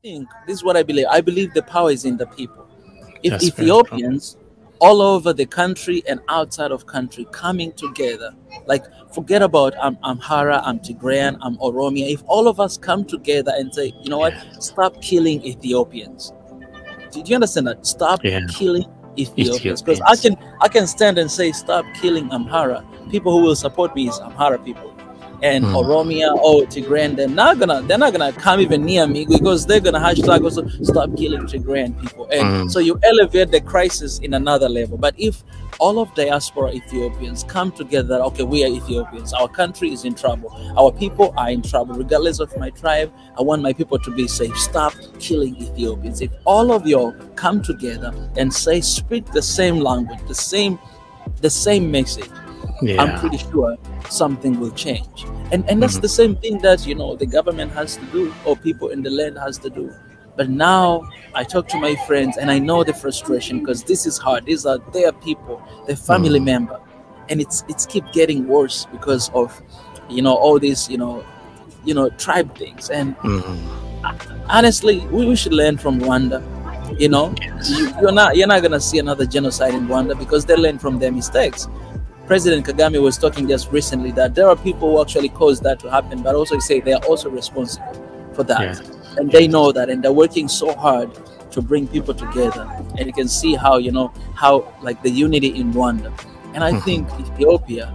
think this is what I believe. I believe the power is in the people. If That's Ethiopians all over the country and outside of country coming together, like forget about Amhara, I'm Tigrayan, I'm Oromia. If all of us come together and say, you know what, stop killing Ethiopians. Did you understand that? Stop killing Ethiopians. Because I can stand and say stop killing Amhara. People who will support me is Amhara people. And Oromia or Tigrayan, they're not gonna come even near me because they're gonna hashtag also stop killing Tigrayan people. And so you elevate the crisis in another level. But if all of diaspora Ethiopians come together, okay, we are Ethiopians, our country is in trouble, our people are in trouble, regardless of my tribe, I want my people to be safe. Stop killing Ethiopians. If all of y'all come together and say, speak the same language, the same message, I'm pretty sure something will change. And that's the same thing that, you know, the government has to do or people in the land has to do. But now I talk to my friends and I know the frustration because this is hard. These are their people, their family member. And it's keep getting worse because of, you know, all these, you know, tribe things. And honestly, we should learn from Rwanda. You know, you're not gonna see another genocide in Rwanda because they learn from their mistakes. President Kagame was talking just recently that there are people who actually caused that to happen, but also say they are also responsible for that. And they know that, and they're working so hard to bring people together. And you can see how, you know, how like the unity in Rwanda. And I think Ethiopia,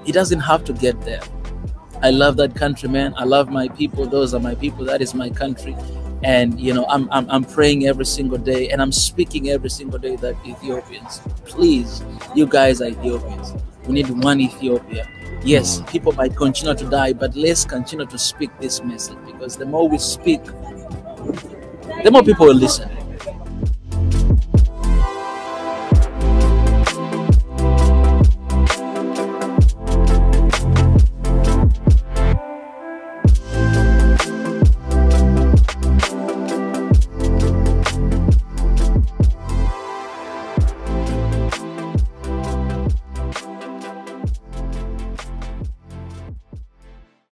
it doesn't have to get there. I love that country, man. I love my people. Those are my people. That is my country. And, you know, I'm praying every single day and I'm speaking every single day that Ethiopians, please, you guys are Ethiopians. We need one Ethiopia. Yes, people might continue to die, but let's continue to speak this message because the more we speak, the more people will listen.